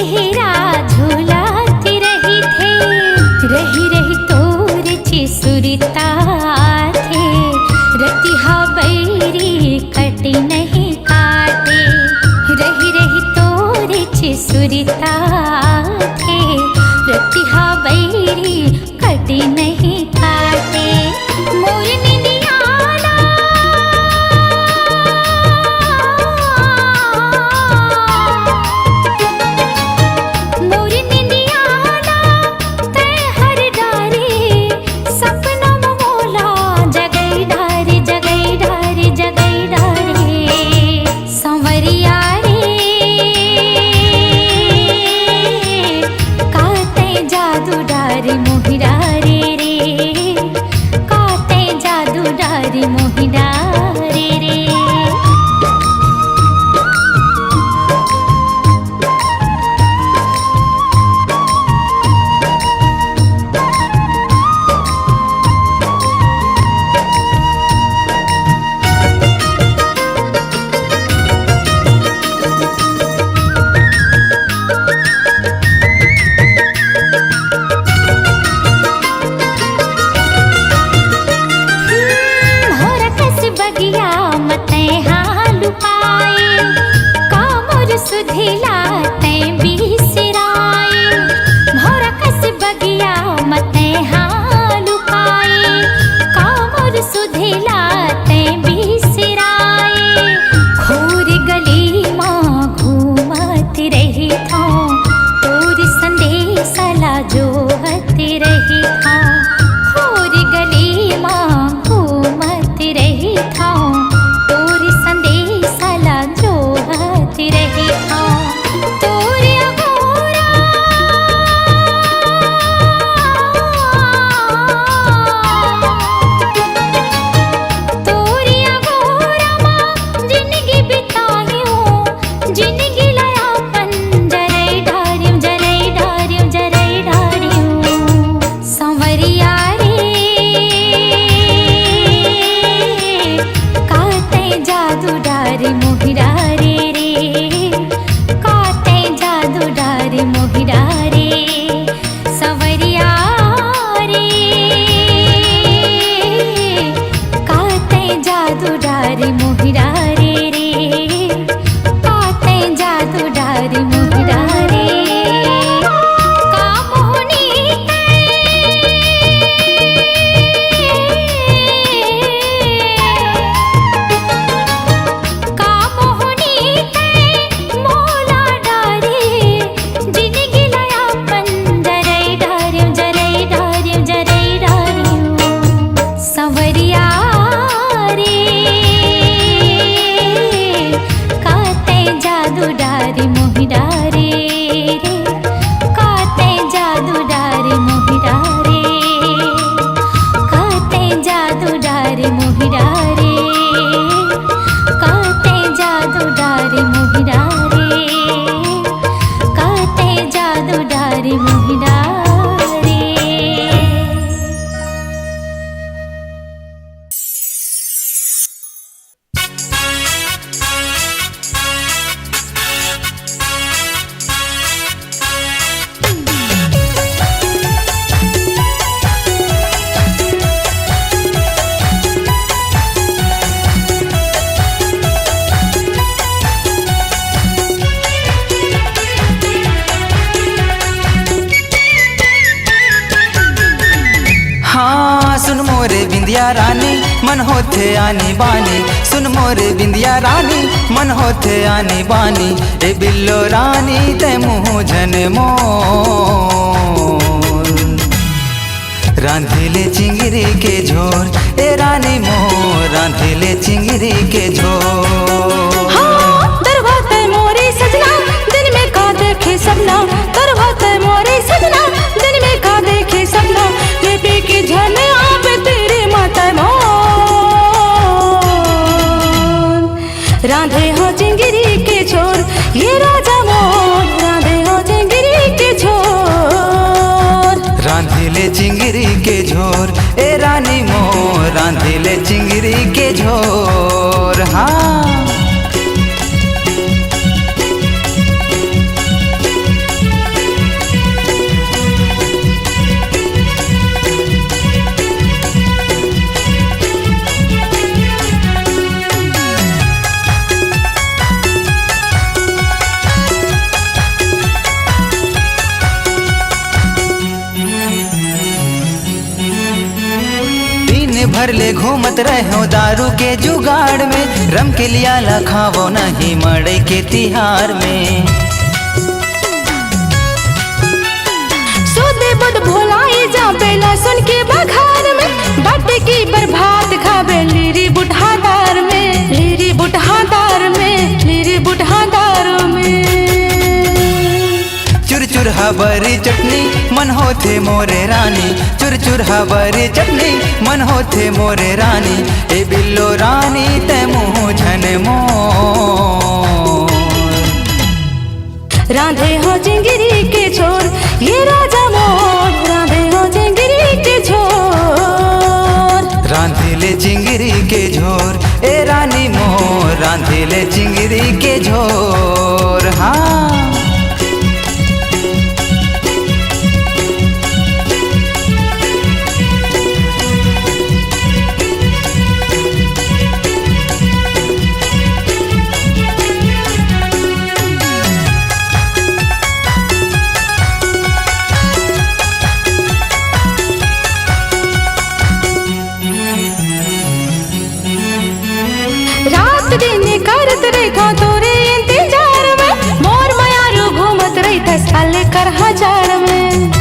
सेहरा झूलाती रही थे, रही रही तोर चिसुरता थे, रतिहा बैरी कटी नहीं काटे, रही रही तोर चिसुरता थे, रतिहा बैरी कटी नहीं काटे। मोर निंदियाना मोर निंदियाना तै हर डारे, सपना मोला जगई डारे जगई डारे जगई डारे। संवरिया रे काते जादू डारे मोहिरा रे काते जादू डारे मोहिरा रे। भोरा कस बगिया मते हालु पाए, कामोर सुधिला तै बिसराए। भोरा कस बगिया मते हालु पाए, कामोर सुधिला तै बिसराए। खोर गली माँ घूमत रही था, तोर संदेशला जोहत रही था। खोर गली माँ घूमत रही था, तोर संदेशला जोहत रही था। तोर अगोरा तोर अगोरा माँ जिंदगी बितायूं, जिंदगी लया पन जरई डारियूं जरई डारियूं जरई डारियूं। संवरिया रे काते जादू डारे मोहिरा रे काते जादू डारे मोहिरा रे। संवरिया रे काते जादू डारे मोहिरा रे काते जादू डारे मोहिरा रे। का मोहनी का मोहनी मोला डारे, जिंदगी लया पन जरई डारियूं जरई डारियूं जरई डारियूं। संवरिया रे काते जादू डारे मोहिरा रे काते जादू डारे मोहिरा रे काते जादू डारे मोहिरा रे काते जादू डारे मोहिरा रे काते जादू डारे मोहिरा रे। हाँ सुन मोरे बिंदिया रानी मन होथे आनी बानी, सुन मोरे बिंदिया रानी मन होथे आनी बानी। ए बिल्लो रानी ते मुँह जन मोर, रांधिले चिंगरी के झोर। ए रानी मोर रांधिले चिंगरी के झोर। हाँ दरबार है मोरे सजना, दिन में का देखे सपना। दरबार है मोरे सजना, दिन में का देखे सपना। ये पी के झन आवे तेरे माता मोर, रांधे हो चिंगरी के झोर। ये राजा मोर रांधे हो चिंगरी के झोर। रांधिले चिंगरी के झोर। ए रानी मोर रांधिले चिंगरी के झोर। हाँ भर ले घूमत रहो दारू के जुगाड़ में, रम के लिया लखावो नहीं मड़ई के तिहार में। सोदे बुध भोलाई जा बेला सुन के बखार में, बट की बर्बाद खाबे लीरी बुढ़ादार में, लीरी बुढ़ादार में, लीरी बुढ़ादार में। चुर चुर हबरी चटनी मन होथे मोरे रानी, चुर चुर हबरी चटनी मन होथे मोरे रानी, ए बिल्लो रानी ते मुँह झन मोर। राधे हो चिंगरी के छोर ये राजा मोर, राधे हो चिंगरी के छोर। रांधिले चिंगरी के झोर ए रानी मोर, रांधिले चिंगरी के झोर। हाँ दिन करत रेखा तोरे इंतजार में, मोर मयारू घूमत रही था साल कर हजार में।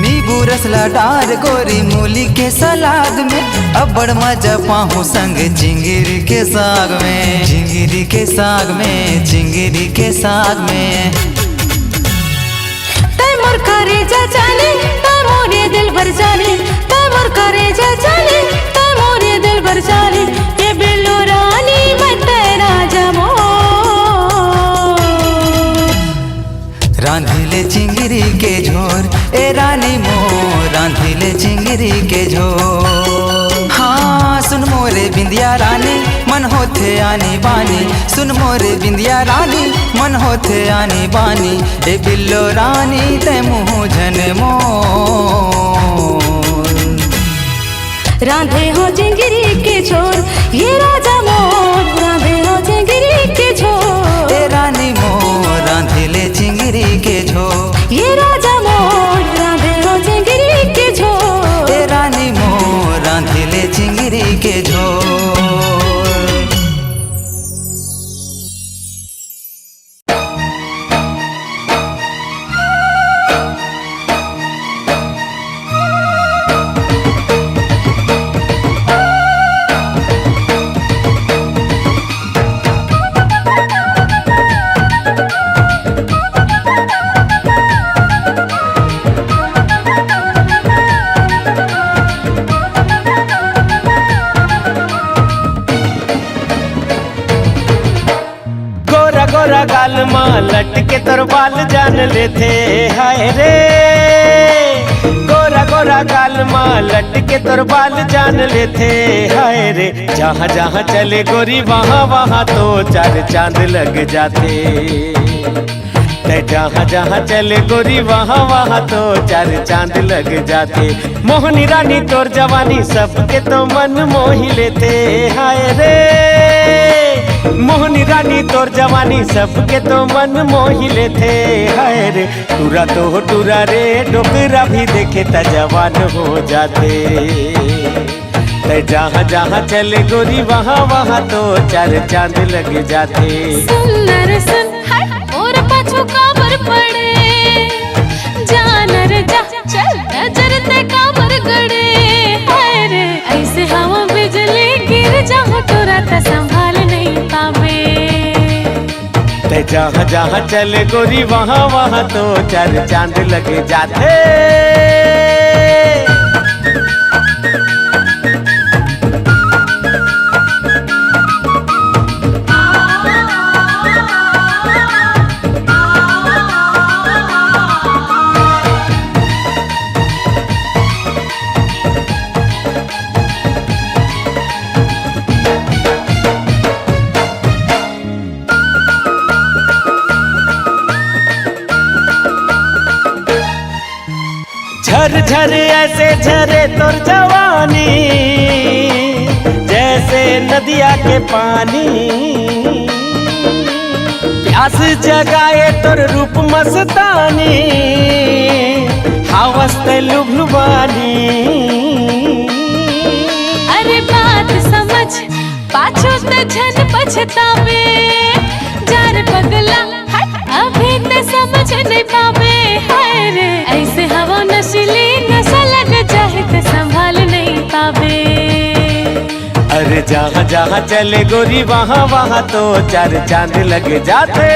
नींबू रसला डार गोरी मूली के सलाद में, अब बड़ मजा पाहूँ संग चिंगरी के साग में, चिंगरी के साग में, चिंगरी के साग में। तै मोर करे जा जाने तै मोरे दिल भर जाने, तै मोर करे जा जाने तै मोरे दिल भर जाने, ये बिल्लो रानी मैं तेरा जमो। रांधिले चिंगरी के झोर ए रानी मोर, रांधिले चिंगरी के झोर। हाँ सुन मोरे बिंदिया रानी मन होथे आनी बानी, सुन मोरे बिंदिया रानी मन होथे आनी बानी, ए बिल्लो रानी ते मुँह झन मोर। राधे हो चिंगरी के छोर ये राजा मोर, राधे हो चिंगरी के छोर। ए रानी मोर रांधिले चिंगरी के झोर, ये राजा मोर, राधे हो चिंगरी के छोर। ए रानी मोर रांधिले चिंगरी के झोर। गोरा गाल माँ लटके तोर बाल जान लेते हाय रे, गोरा गोरा गाल माँ लटके तोर बाल जान लेते हाय रे। जहाँ जहाँ चले गोरी वहाँ वहाँ तो चार चांद लग जाते, जहाँ जहाँ चले गोरी वहाँ वहाँ तो चार चांद लग जाते। मोहनी रानी तोर जवानी सबके तो मन मोही लेते हाय रे, मोहनी रानी तोर जवानी सबके तो मन मोही लेते हाय रे। टूरा तो टूरा रे डोकरा भी देखे त जवान हो जाते, जहाँ जहाँ चले गोरी वहाँ वहाँ तो चार चांद लग जाते। सुंदर सुन और पाछू काबर पड़े, जानर जा चल नजर ते काबर गड़े हाय रे। ऐसे हवा बिजली गिर जाओ तोरा त संभाल नहीं पावे, जहाँ जहाँ चले गोरी वहाँ वहाँ तो चार चांद लग जाते। झर झर ऐसे झरे तोर जवानी, जैसे नदिया के पानी। प्यास जगाए तोर रूप मस्तानी, आवस्त लुभलुबानी। अरे बात समझ पाछो ते झन पछतावे, जार पगला हट अभी ते समझ नहीं पावे। हाय रे ऐसे हवा नशीली नशा लग जाए ते संभाल नहीं पावे। अरे जहाँ जहाँ चले गोरी वहाँ वहाँ तो चार चांद लग जाते।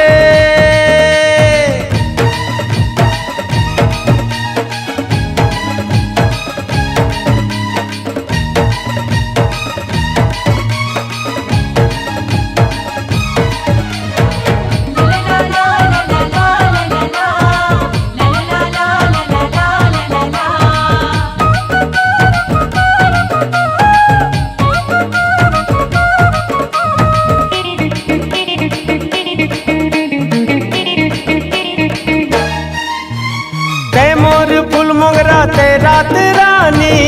रात रानी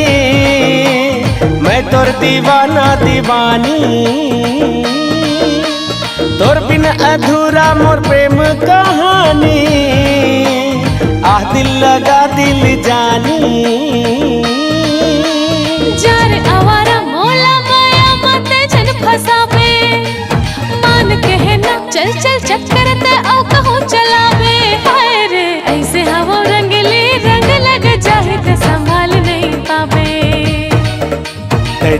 मैं तोर दीवाना दीवानी, तोर बिन अधूरा मोर प्रेम कहानी। आह दिल लगा दिल जानी। जार आवारा मोला माया मते जन फसावे, मान के ना चल चल चक्कर ते औ कहूं चलावे। हाय रे ऐसे हवा रंगली रंग लग जाए ते संभाल नहीं पावे।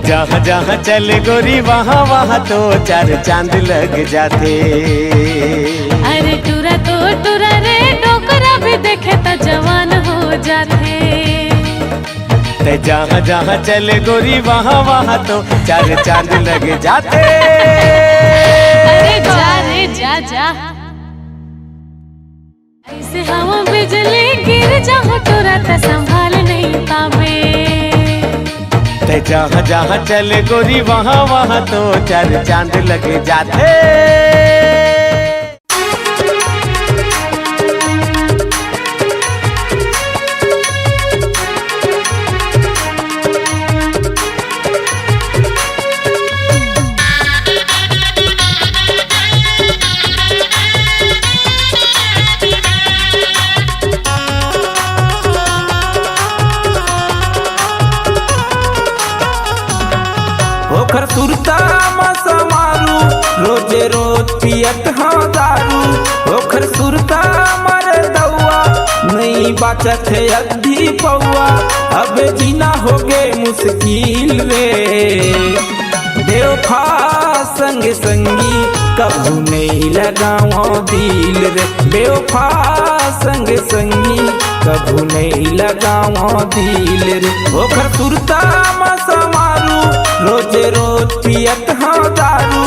जहाँ जहाँ चले गोरी वहाँ वहाँ तो चार चांद लग जाते। अरे टूरा तो टूरा रे डोकरा भी देखे तो जवान हो जाते। जहाँ जहाँ चले गोरी वहाँ वहाँ तो चार चांद लग जाते। अरे जा रे जा जा, ऐसे हवा बिजली गिर जाओ टूरा तो संभाल नहीं पावे। जहाँ जहाँ चले गोरी वहाँ वहाँ तो चार चांद लग जाते। ओखर सुरता मसा मारू रोजे रोज पियत हाँ दारू। ओखर सुरता मर दौआ नहीं बाचत है अद्धी पौआ। अब जीना हो गे मुश्किल रे, बेवफा संग संगी कभू नहीं लगाओ दिल रे। बेवफा संग संगी कभू नहीं लगाओ दिल रे। ओखर सुरता मसा मारू रोजे रोज पियत हाँ दारू।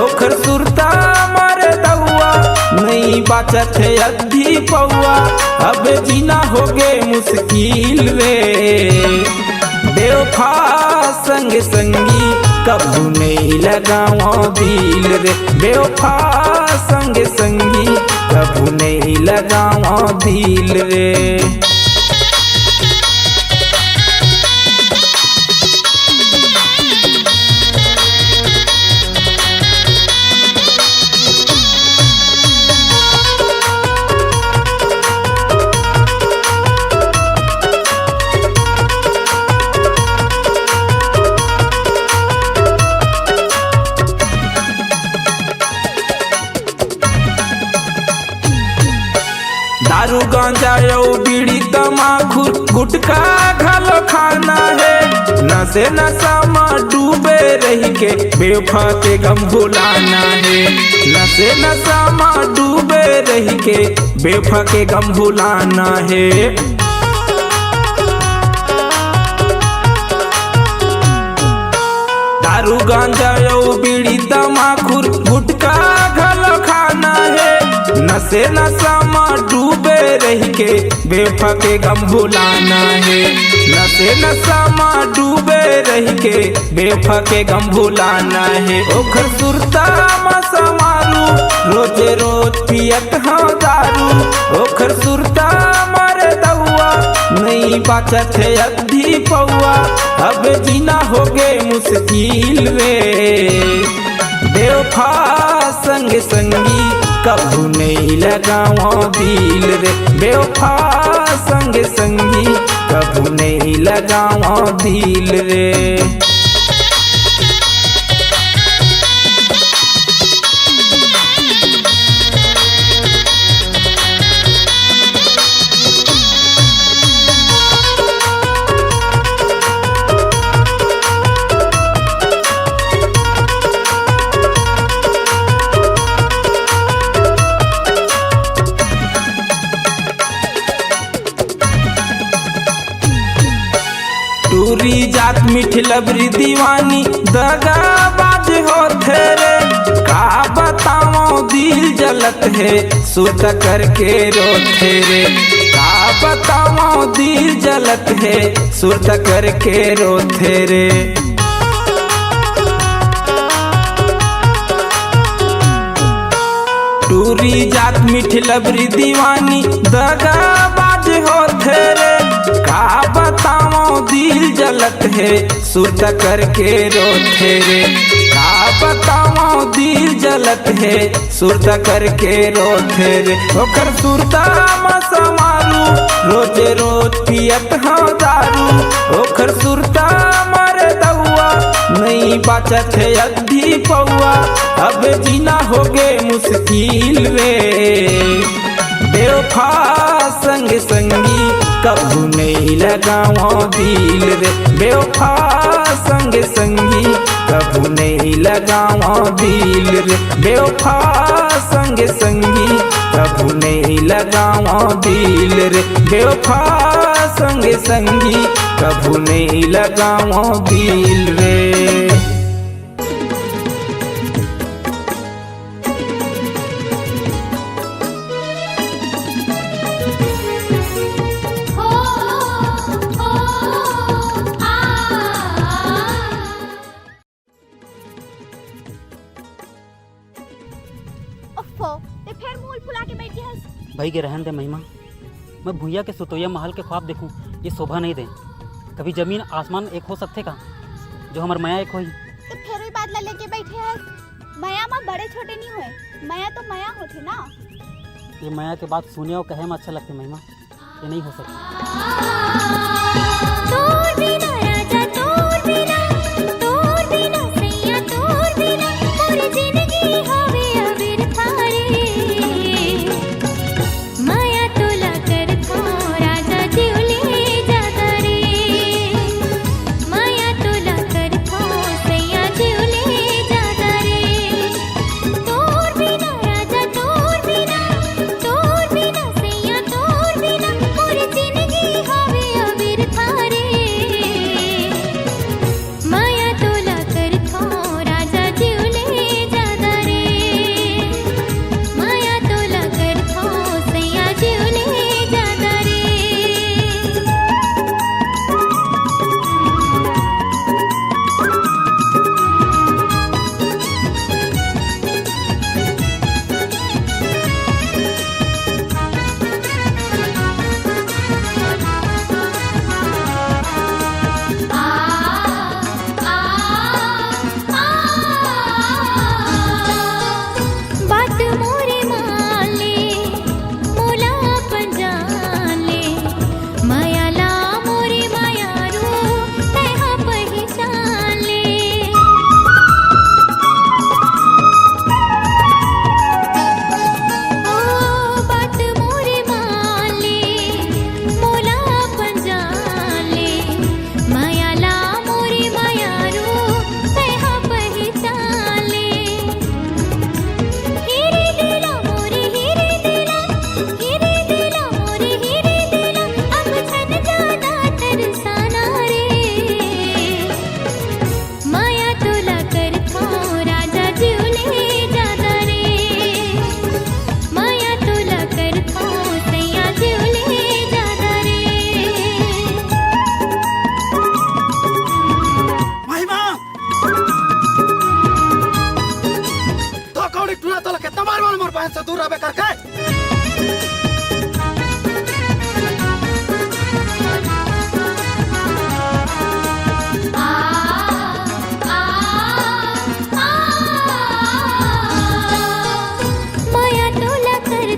ओखर सुरता मर दौआ नहीं बाचत है अद्धी पौआ। अब जीना हो गे मुश्किल रे, बेवफा संग संगी कभू नहीं लगाओ दिल रे। बेवफा संग संगी कभू नहीं लगाओ दिल रे। दारू गांजा यो बीड़ी तमाकू गुटखा घालो खाना है। नशे नशा में डूबे रही के बेवफा के गम भुलाना है। नशे नशा में डूबे रही के बेवफा के गम भुलाना है। दारू गांजा यो बीड़ी तमाकू गुटखा घालो खाना है। नशे नशा में डूबे रही के बेवफा के गम भुलाना है। नशे नशा में डूबे रही के बेवफा के गम भुलाना है। ओखर सुरता मसा मारू रोजे रोज पियत हाँ दारू। ओखर सुरता मर दौआ नहीं बाचत है अद्धी पौआ। अब जीना हो गे मुश्किल रे, बेवफा संग संगी कभू नहीं नहीं लगाओ दिल रे बेवफा संग संगी कबू नहीं लगाओ दिल रे। टूरी जात मीठी लबरी दीवानी दगाबाज हो रे का बताओ दिल जलत है सुत करके रोते रे का बताओ दिल जलत है सुत करके रोते रे। टूरी जात मीठी लबरी दीवानी दगाबाज हो रे का बताओ दिल जलत है सुत करके रोते रे का बताओ दिल जलत है सुत करके रोते रे। ओकर सुरता मसा मारू रोज रोज पियत हाँ दारू ओकर सुरता मारे दउआ नहीं बचत है अद्धी पौआ अब जीना हो गे मुश्किल रे बेवफा संग संगी कबू नहीं लगाओ दिल रे बेवफा संग संगी कबू नहीं लगाओ दिल रे बेवफा संग संगी कबू नहीं लगाओ दिल रे बेवफा संग संगी कबू नहीं लगाओ दिल रे। भाई के रहन दे महिमा, मैं भूया के सुतोया महल के ख्वाब देखूं ये शोभा नहीं दे। कभी जमीन आसमान एक हो सकते का जो हमार माया एक होई। तो फिर भी बादला लेके बैठे हैं माया माँ बड़े छोटे नहीं हुए माया तो माया होते ना। ये माया के बात सुने और कहे में अच्छा लगते महिमा ये नहीं हो सकता। माया टोला कर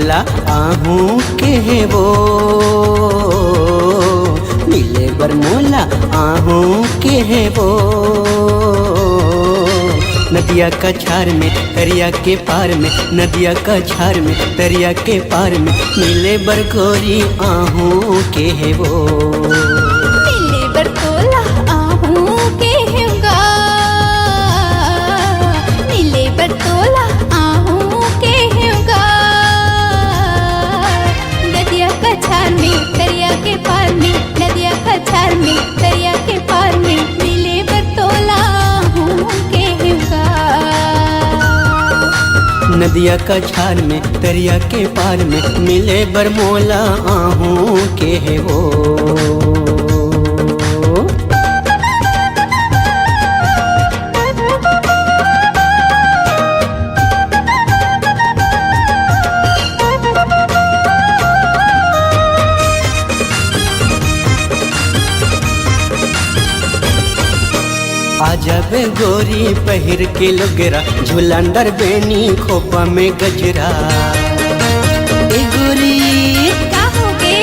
मोला आहू के है वो, मिले बर मोला आहू के है वो। नदिया का छार में दरिया के पार में, नदिया का छार में दरिया के पार में, मिले बर गोरी आहू के है वो। मिले बर तोला आहू के होगा, मिले बर तोला आहू के होगा। नदिया का छार में दरिया के पार में, नदिया का छार में दरिया के पार में, मिले बर तोला आहू के होगा। नदिया का छार में दरिया के पार में, मिले बर मोला आहू के है वो। आजब गोरी पहिर के लुगरा, झुलंदर बेनी खोपा में गजरा। ए गोरी का हो गए?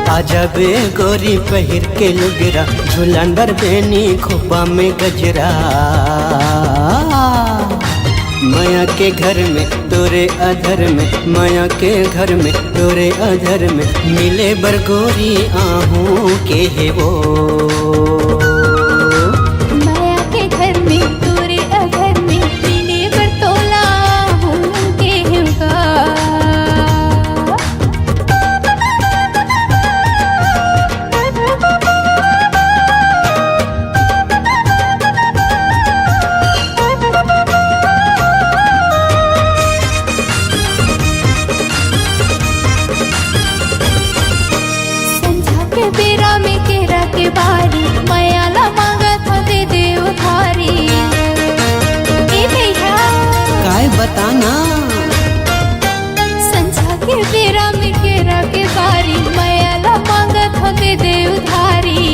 आजब गोरी पहिर के लुगरा, झुलंदर बेनी खोपा में गजरा। माया के घर में तोरे अधर में, माया के घर में तोरे अधर में, मिले बर गोरी आहू के है वो। माया के घर में तोरे अधर में, मिले बर तोला आहू के होगा। संझा के बेरा में केरा के बारी, माया ला मांगा था दे दे उधारी। ए भैया काय बताना संझा के बेरा में केरा के बारी, माया ला मांगा था दे दे उधारी।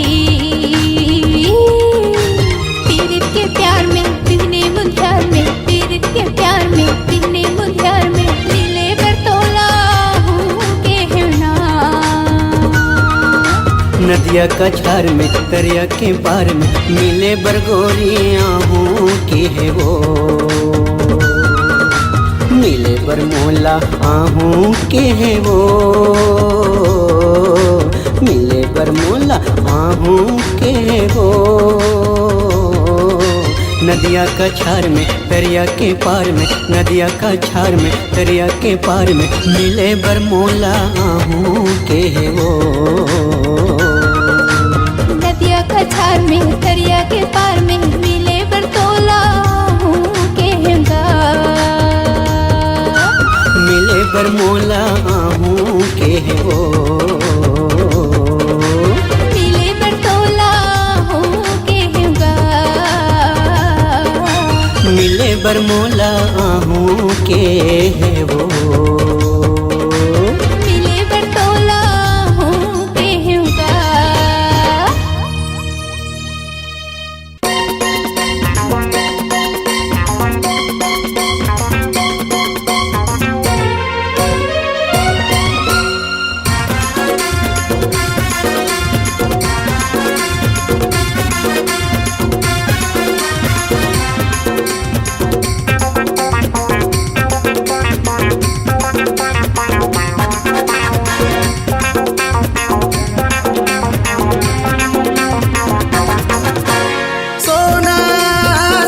पीरित के प्यार में बिहने मुंध्यार में, पीरित के प्यार में बिहने मुंध्यार में, मिले बर तोला आहू के होना। नदिया का छार में दरिया के पार में, मिले बर गोरी आहू के है वो। मिले बर मोला आहू के है वो, मिले बर मोला आहू के है वो। नदिया का छार में दरिया के पार में, नदिया का छार में दरिया के पार में, मिले बर मोला आहू के है वो। नदिया का छार में दरिया के पार में, मिले बर तोला आहू के होगा। मिले बर मोला आहू के है वो। मिले बर तोला आहू के होगा। मिले बर मोला आहू के है वो। मिले बर तोला आहू के होगा। सोना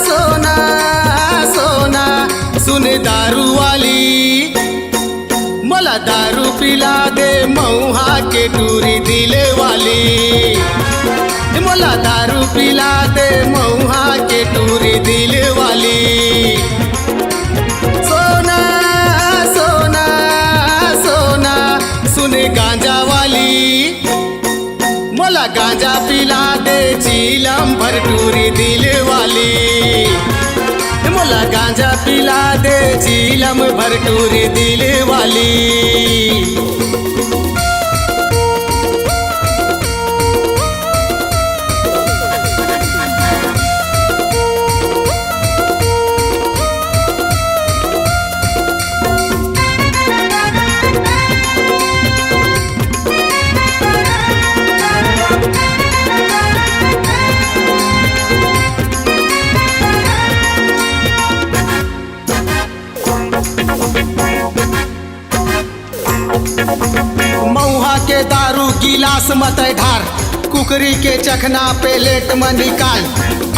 सोना सोना सुन दारू वाली, मोला दारू पिला दे मऊहा के टूरी दिले वाली। मोला दारू पिला दे मऊहा के टूरी दिले वाली। सोना सोना सोना सुन गांजा वाली, मोला गांजा पिला दे चीलम भर टूरी दिल वाली। मोला गांजा पिला दे चीलम भर टूरी दिल वाली। मऊहा के दारू गिलास मत ढार, कुकरी के चखना प्लेट में निकाल।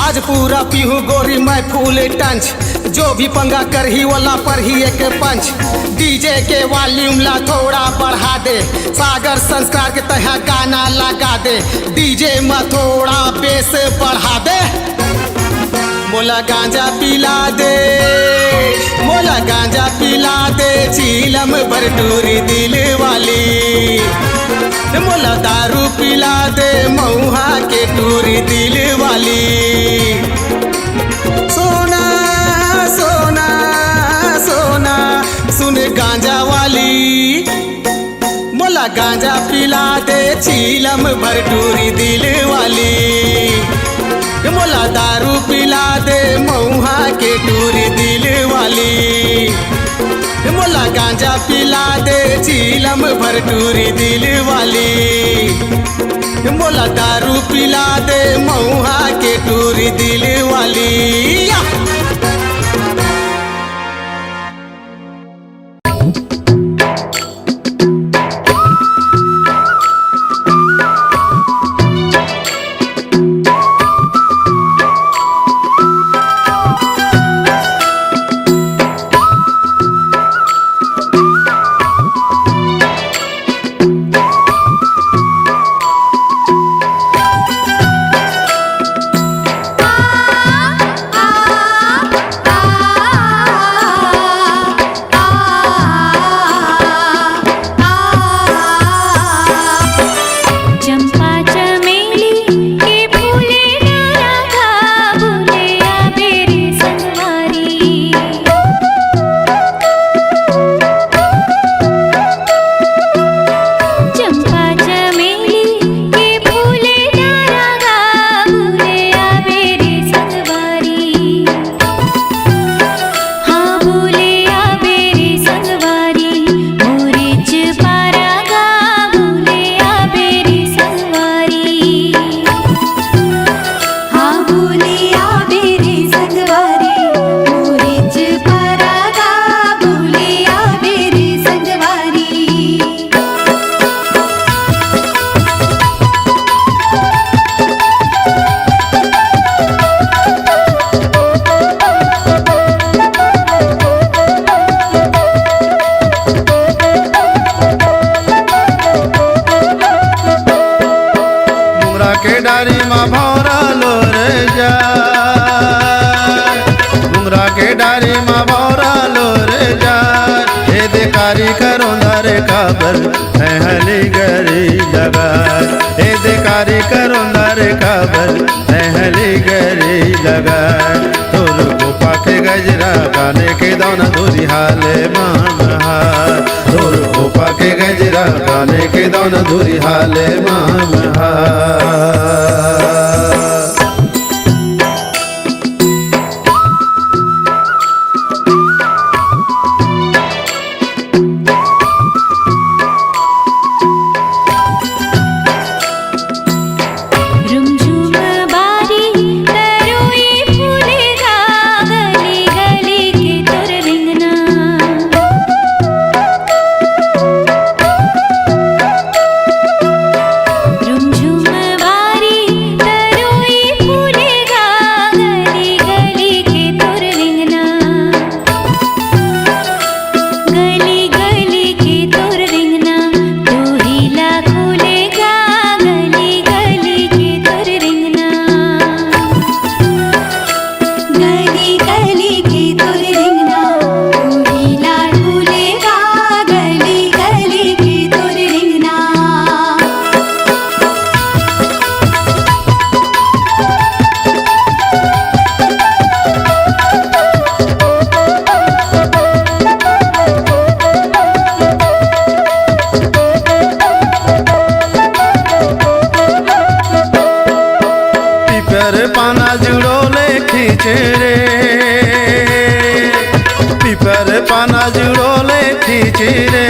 आज पूरा पीहू गोरी मैं फूल टंच, जो भी पंगा करही वाला पर ही एक पंच। डीजे के वॉल्यूम ला थोड़ा बढ़ा दे, सागर संस्कार के तह गाना लगा दे। डीजे में थोड़ा बेस बढ़ा दे, मोला गांजा पिला दे, मोला गांजा पिला दे, चीलम भर टूरी दिल वाली। मोला दारू पिला दे, मऊहा के टूरी दिल वाली। सोना सोना सोना सुन गांजा वाली, मोला गांजा पिला दे, चीलम भर टूरी दिल वाली। मोला दारू पिला दे, मऊहा के टूरी दिल वाली। मोला गांजा पिला दे, चीलम भर टूरी दिल वाली। मोला दारू पिला दे, मऊहा के टूरी दिल वाली। काबर हली गरी लगा, ए देकारी करो नर काबर हली गरी लगा। तोर गोपा के गजरा गाने के दौन धुरी हाले मामहा, तोर गोपा के गजरा गाने के दौन धुरी हाले मामहा। पाना जुड़ोले खींचे रे, पीपर पाना जुड़ोले खींचे रे।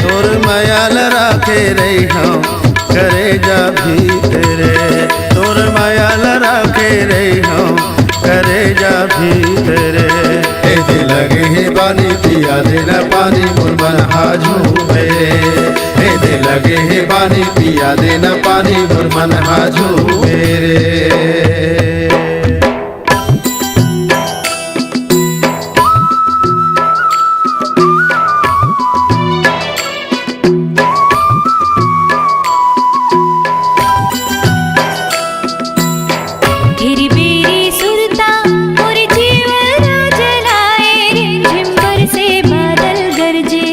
तोर मायाल राखे रही हम करे जा भी तेरे, तोर मायाल राखे रही हम करे जा भी तेरे। ए दिल लगे ही पानी पिया देना पानी मुरबन हाजू में। लगे है पानी पिया देना पानी मोर मन हाजू मेरे। तेरी बेरी सुरता और जीवन जलाए रिमझिम बरसे बादल गरजे।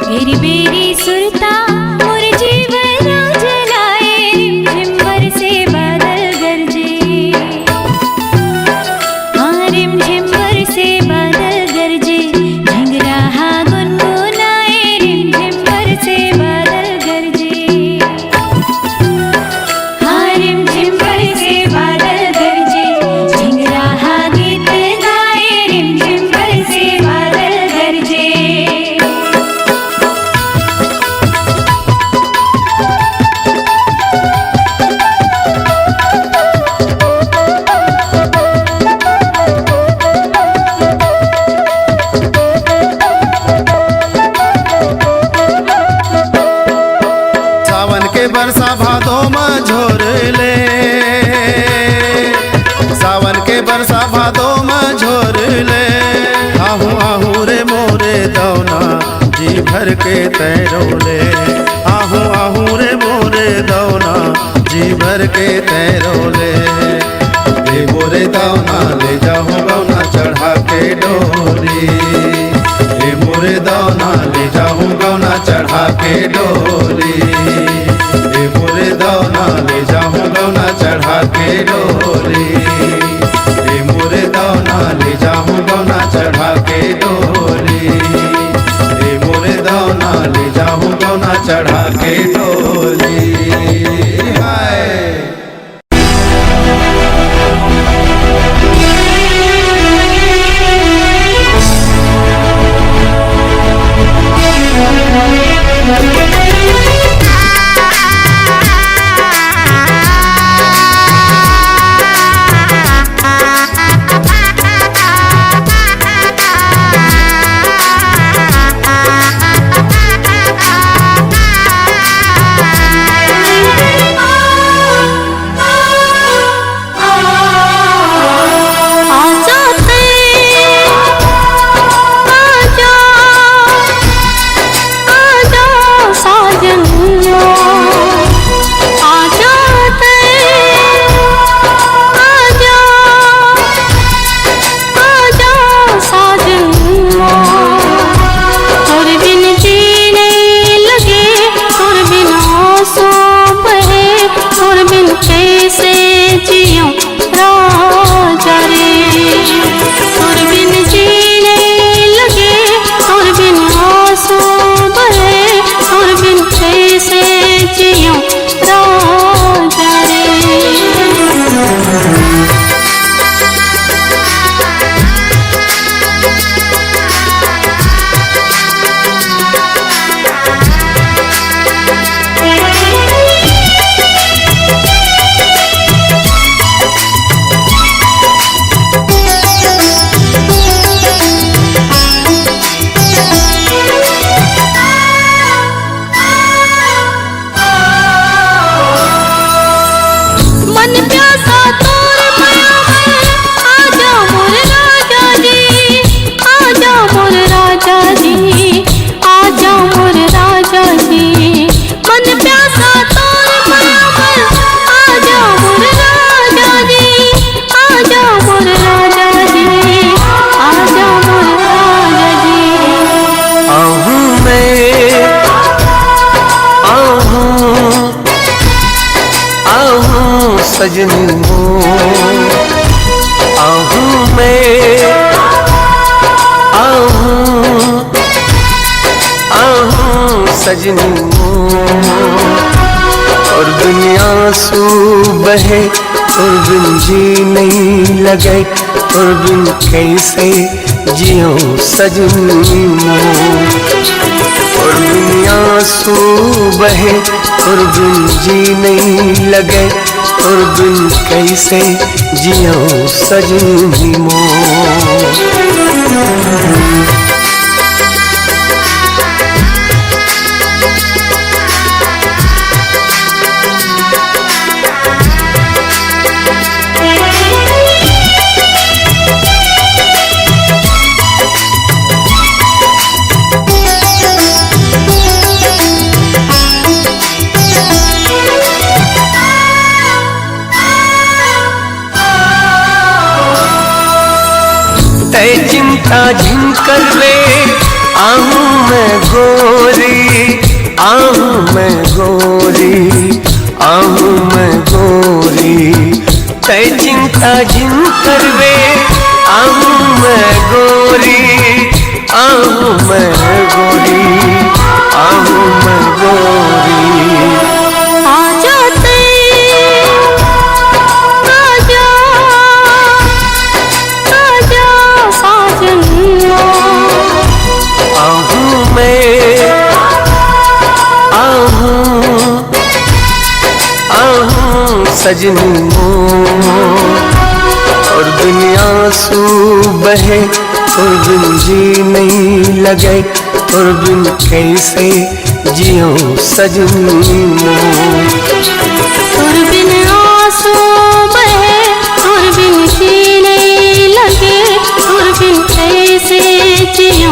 तेरी बेरी सुरता और जीवन जलाए रिमझिम बरसे बादल गरजे। हाँ रिमझिम बरसे बादल गरजे झिंगराहा गुनगुनाए रिमझिम बरसे बादल गरजे। हाँ रिमझिम बरसे बादल गरजे झिंगराहा गीत गाए रिमझिम बरसे बादल गरजे। सावन के बरसा भादो में झोर ले, सावन के बरसा भादो में झोर ले। आहू आहू रे मोरे दौना जी भर के तैरो ले। आहू आहू रे मोरे दौना जी भर के तैरो ले। रे मोरे दौना ले जाऊँ गौना चढ़ा के डोली। रे मोरे दौना ले जाऊँ गौना चढ़ा के डोली। रे मोरे दौना ले जाऊँ गौना चढ़ा के डोली। रे मोरे दौना ले जाऊँ गौना चढ़ा के डोली। रे मोरे दौना ले जाऊँ गौना चढ़ा के डोली। हाय सजनी हो आहूँ मैं आहूँ सजनी हो और दुनिया सू बहे और बिन जी नहीं लगे और बिन कैसे जियो सजनी हो और दुनिया सू बहे और बिन जी नहीं लगे और बिन कैसे जियो सजनी मोर। तय चिंता झिन करवे आहूं मैं गोरी, आहूं मैं गोरी, आहूं मैं गोरी। तय चिंता झिन करवे आहूं मैं गोरी, आहूं मैं गोरी, आहूं मैं गोरी। आजा आजा आजा साजन आहूं मैं आहूं सजनी मोर। और बिन आंसू बहे और बिन जी नहीं लगे और बिन कैसे जियो सजनी मोर। और बिन आंसू बहे और बिन जी नहीं लगे और बिन कैसे जियो